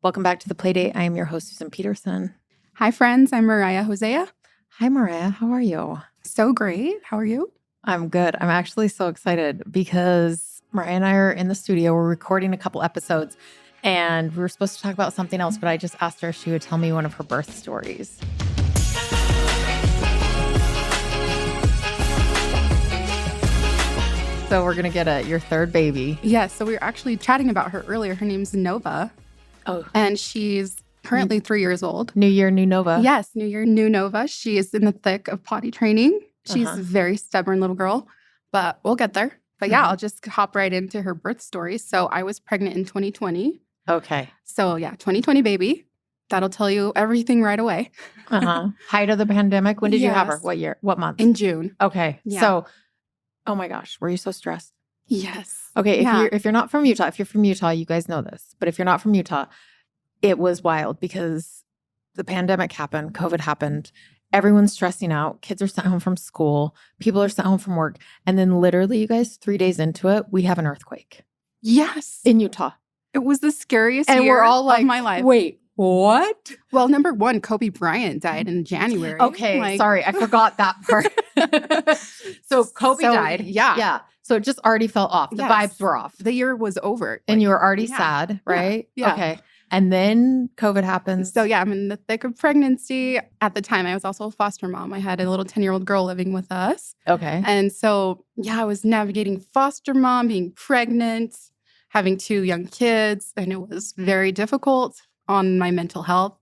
Welcome back to the Playdate. I am your host, Susan Petersen. Hi, friends. I'm Mariah Hosea. Hi, Mariah. How are you? So great. How are you? I'm good. I'm actually so excited because Mariah and I are in the studio. We're recording a couple episodes, and we were supposed to talk about something else, but I just asked her if she would tell me one of her birth stories. So we're going to get your third baby. Yes. So we were actually chatting about her earlier. Her name's Nova. Oh. And she's currently 3 years old. New year, new Nova. Yes. New year, new Nova. She is in the thick of potty training. She's a very stubborn little girl, but we'll get there. But yeah, I'll just hop right into her birth story. So I was pregnant in 2020. Okay. So yeah, 2020 baby. That'll tell you everything right away. Height of the pandemic. When did you have her? Yes. What year? What month? In June. Okay. Yeah. So, oh my gosh, were you so stressed? Yes. Okay. If you're not from Utah, if you're from Utah, you guys know this. But if you're not from Utah, it was wild because the pandemic happened, COVID happened. Everyone's stressing out. Kids are sent home from school. People are sent home from work. And then literally, you guys, 3 days into it, we have an earthquake. Yes. In Utah. It was the scariest And year we're all like, of my life. Wait, what? Well, number one, Kobe Bryant died in January. Okay, sorry. I forgot that part. So Kobe died. Yeah. Yeah. So it just already fell off. The vibes were off. The year was over. And you were already sad, right? Yeah. Okay. And then COVID happens. So yeah, I'm in the thick of pregnancy. At the time, I was also a foster mom. I had a little 10-year-old girl living with us. Okay. And so, yeah, I was navigating foster mom, being pregnant, having 2 young kids. And it was very difficult on my mental health.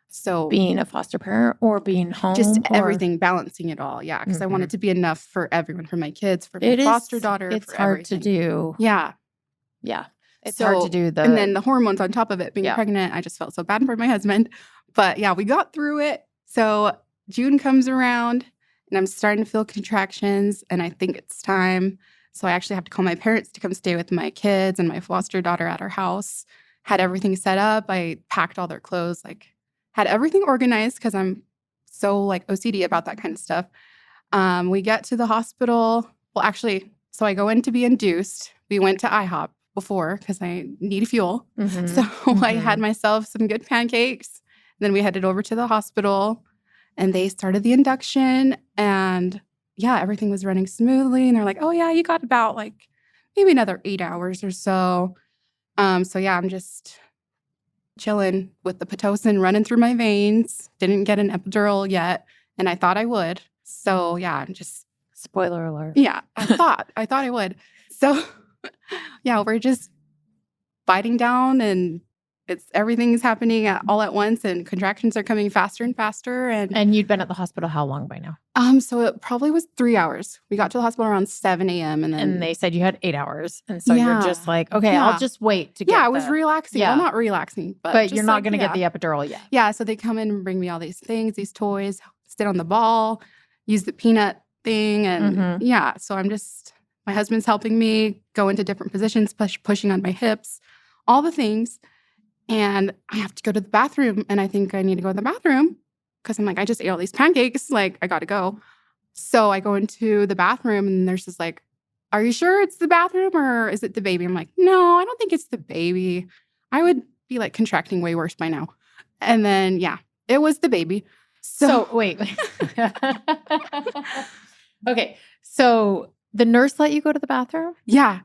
So being a foster parent or being home? Just everything, balancing it all. Yeah. Because I wanted to be enough for everyone, for my kids, for my foster daughter. It's for hard everything. to do. Yeah. Yeah. It's hard to do and then the hormones on top of it, being pregnant, I just felt so bad for my husband. But yeah, we got through it. So June comes around and I'm starting to feel contractions and I think it's time. So I actually have to call my parents to come stay with my kids and my foster daughter at our house. Had everything set up. I packed all their clothes, had everything organized because I'm so OCD about that kind of stuff. We get to the hospital. Well, actually, so I go in to be induced. We went to IHOP before because I need fuel. So I had myself some good pancakes. Then we headed over to the hospital and they started the induction and yeah, everything was running smoothly. And they're like, oh yeah, you got about maybe another 8 hours or so. So yeah, I'm just chilling with the Petersen running through my veins. Didn't get an epidural yet. And I thought I would. So yeah, I'm just. Spoiler alert. Yeah, I thought I would. So yeah, we're just biting down and everything's happening all at once and contractions are coming faster and faster. And you'd been at the hospital how long by now? So it probably was 3 hours. We got to the hospital around 7 a.m. And they said you had 8 hours. And so you're just like, okay, I'll just wait to get I was relaxing. Yeah. Well, not relaxing, but you're not going to get the epidural yet. Yeah, so they come in and bring me all these things, these toys, sit on the ball, use the peanut thing. And so I'm just, my husband's helping me go into different positions, pushing on my hips, all the things. And I have to go to the bathroom. And I think I need to go to the bathroom because I'm like, I just ate all these pancakes. I got to go. So I go into the bathroom and the nurse is like, are you sure it's the bathroom or is it the baby? I'm like, no, I don't think it's the baby. I would be contracting way worse by now. And then, it was the baby. So wait. Okay. So the nurse let you go to the bathroom? Yeah.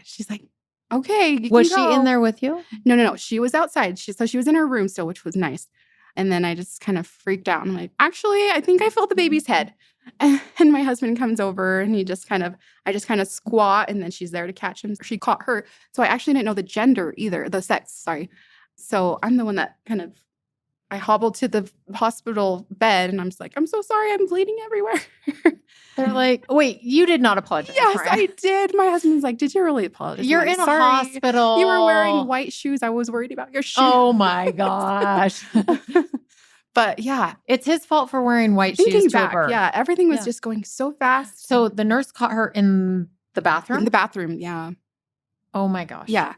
She's like, okay. Was she in there with you? No. She was outside. So she was in her room still, which was nice. And then I just kind of freaked out. I'm like, actually, I think I felt the baby's head. And my husband comes over and I just kind of squat and then she's there to catch him. She caught her. So I actually didn't know the gender either, the sex, sorry. So I'm the one that I hobbled to the hospital bed and I'm just like, I'm so sorry, I'm bleeding everywhere. They're like, wait, you did not apologize. Yes, I did. My husband's like, did you really apologize? You're in a hospital. You were wearing white shoes. I was worried about your shoes. Oh my gosh. But yeah. It's his fault for wearing white shoes to a birth. Yeah, everything was just going so fast. So the nurse caught her in the bathroom? In the bathroom, yeah. Oh my gosh. Yeah.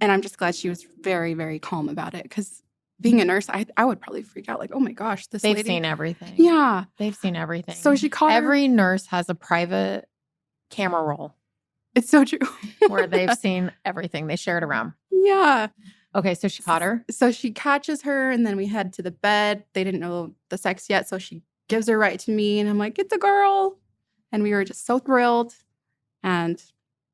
And I'm just glad she was very, very calm about it because being a nurse, I would probably freak out oh my gosh, this lady. They've seen everything. Yeah. They've seen everything. So she caught Every nurse has a private camera roll. It's so true. Where they've seen everything. They share it around. Yeah. Okay, so she caught her? So she catches her, and then we head to the bed. They didn't know the sex yet, so she gives her right to me, and I'm like, it's a girl. And we were just so thrilled. And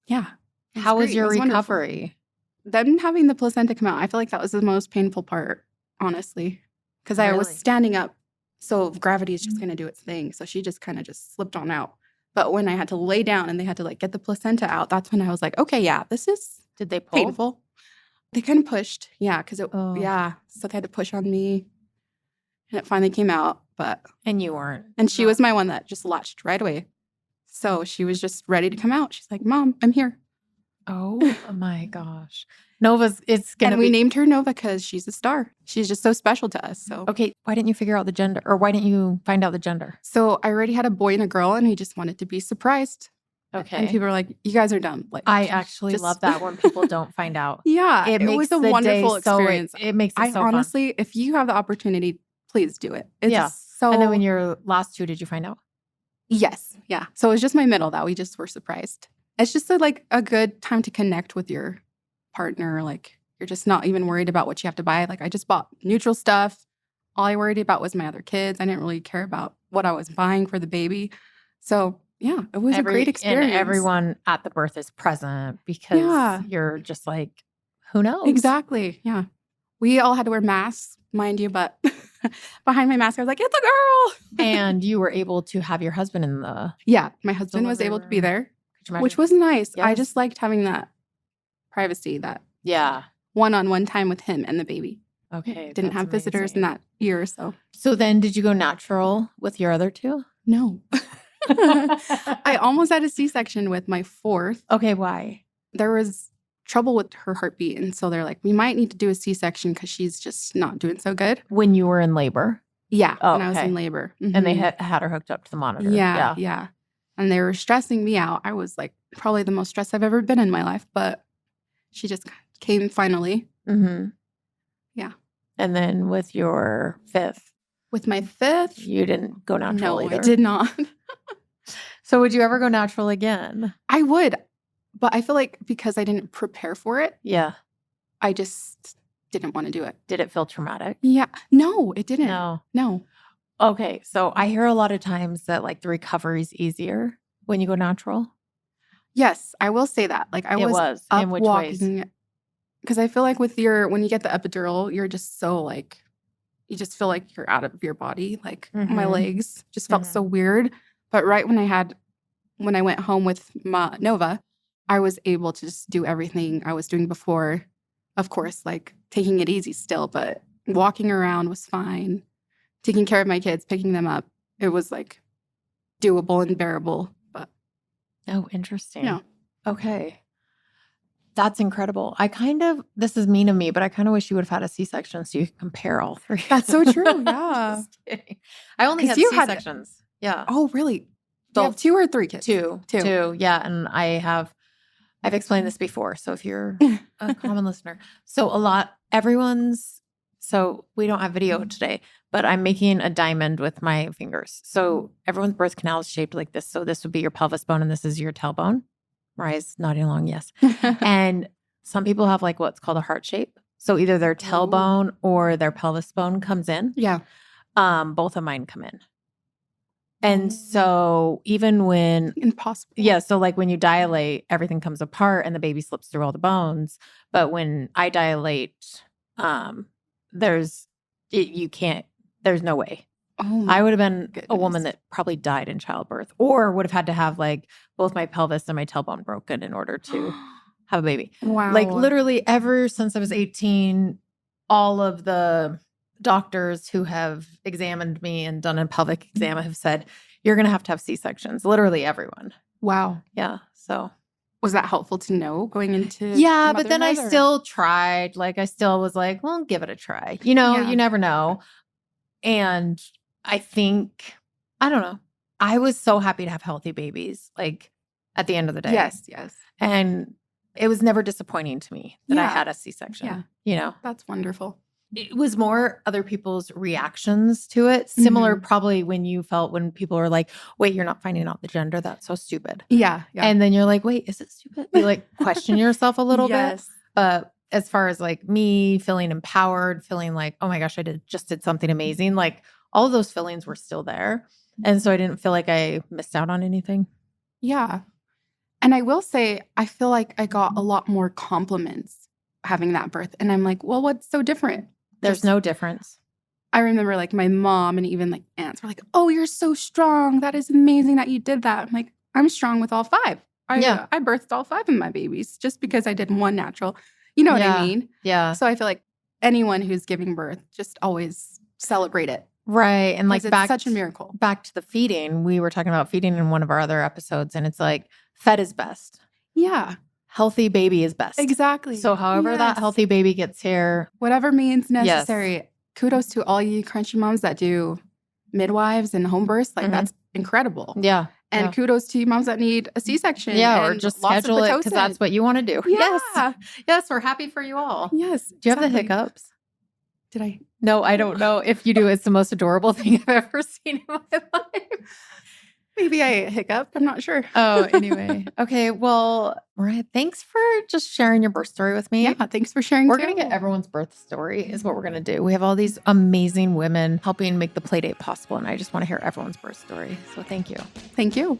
yeah. How was your recovery? Them having the placenta come out, I feel like that was the most painful part, honestly, because I was standing up. So gravity is just going to do its thing. So she just kind of just slipped on out. But when I had to lay down and they had to like get the placenta out, that's when I was like, okay, yeah, this is Did they pull? Painful. They kind of pushed. Yeah, because yeah. So they had to push on me. And it finally came out. And you weren't. And she was my one that just latched right away. So she was just ready to come out. She's like, Mom, I'm here. Oh my gosh. Nova's, we named her Nova because she's a star. She's just so special to us. So okay, why didn't you figure out the gender, or why didn't you find out the gender? So I already had a boy and a girl, and we just wanted to be surprised. Okay. And people are like, you guys are dumb. Like, I actually love that when people don't find out. Yeah. It was a wonderful experience. It makes it so honestly, fun. If you have the opportunity, please do it. It's And then when your last two, did you find out? Yes. Yeah. So it was just my middle that we just were surprised. It's just a good time to connect with your partner. Like, you're just not even worried about what you have to buy. Like, I just bought neutral stuff. All I worried about was my other kids. I didn't really care about what I was buying for the baby. So yeah, it was a great experience. And everyone at the birth is present because you're just like, who knows? Exactly. Yeah. We all had to wear masks, mind you, but behind my mask, I was like, it's a girl. And you were able to have your husband in the... Yeah, my husband was able to be there, which was nice. Yes. I just liked having that privacy, that one-on-one time with him and the baby. Okay. Didn't have visitors in that year or so. So then did you go natural with your other two? No. I almost had a C-section with my fourth. Okay, why? There was trouble with her heartbeat. And so they're like, we might need to do a C-section because she's just not doing so good. When you were in labor? Yeah, when I was in labor. Mm-hmm. And they had her hooked up to the monitor. Yeah. And they were stressing me out. I was like probably the most stressed I've ever been in my life. But she just came finally. Mm-hmm. Yeah. And then with your fifth? With my fifth? You didn't go natural either. I did not. So would you ever go natural again? I would. But I feel like because I didn't prepare for it. Yeah. I just didn't want to do it. Did it feel traumatic? Yeah. No, it didn't. No. Okay. So I hear a lot of times that like the recovery is easier when you go natural. Yes, I will say that. Like I was up in which walking. ways? Because I feel like when you get the epidural, you're just so like, you just feel like you're out of your body. Like my legs just felt so weird. But right when I went home with Nova, I was able to just do everything I was doing before. Of course, like taking it easy still, but walking around was fine. Taking care of my kids, picking them up, it was like doable and bearable. But oh, interesting. Yeah. Okay. That's incredible. This is mean of me, but I kind of wish you would have had a C-section so you could compare all three. That's so true. Yeah. Just kidding. I only had C-sections. Yeah. Oh, really? You have 2 or 3 kids? Two. Yeah. And I've explained this before. So if you're a common listener. So so we don't have video today, but I'm making a diamond with my fingers. So everyone's birth canal is shaped like this. So this would be your pelvis bone and this is your tailbone. Mariah's nodding along, yes. And some people have like what's called a heart shape. So either their tailbone or their pelvis bone comes in. Yeah. Both of mine come in. And so even when... Impossible. Yeah. So like when you dilate, everything comes apart and the baby slips through all the bones. But when I dilate, there's no way. Oh, I would have been a woman that probably died in childbirth or would have had to have like both my pelvis and my tailbone broken in order to have a baby. Wow. Like literally ever since I was 18, all of the doctors who have examined me and done a pelvic exam have said, you're going to have C-sections. Literally everyone. Wow. Yeah. So was that helpful to know going into but then I still tried. Like I still was like, well, give it a try. You never know. And I think, I don't know. I was so happy to have healthy babies, like at the end of the day. Yes. And it was never disappointing to me that I had a C-section. Yeah. That's wonderful. It was more other people's reactions to it. Similar probably when people are like, wait, you're not finding out the gender. That's so stupid. Yeah. And then you're like, wait, is it stupid? You like question yourself a little bit. But as far as like me feeling empowered, feeling like, oh my gosh, just did something amazing. Like all of those feelings were still there. And so I didn't feel like I missed out on anything. Yeah. And I will say, I feel like I got a lot more compliments having that birth. And I'm like, well, what's so different? There's no difference. I remember like my mom and even like aunts were like, oh, you're so strong. That is amazing that you did that. I'm like, I'm strong with all 5. I birthed all 5 of my babies just because I did one natural. You know what I mean? Yeah. So I feel like anyone who's giving birth, just always celebrate it. Right. And like it's such a miracle. Back to the feeding. We were talking about feeding in one of our other episodes, and it's like fed is best. Yeah. Healthy baby is best. Exactly. So however that healthy baby gets here. Whatever means necessary. Yes. Kudos to all you crunchy moms that do midwives and home births. Like that's incredible. Yeah. And kudos to you moms that need a C-section. Yeah, or just schedule it because that's what you want to do. Yeah. Yes. Yes, we're happy for you all. Yes. Do you have the hiccups? Did I? No, I don't know. If you do, it's the most adorable thing I've ever seen in my life. Maybe I hiccup. I'm not sure. Oh, anyway. Okay. Well, Mariah, thanks for just sharing your birth story with me. Yeah, thanks for sharing. We're going to get everyone's birth story is what we're going to do. We have all these amazing women helping make the Playdate possible. And I just want to hear everyone's birth story. So thank you. Thank you.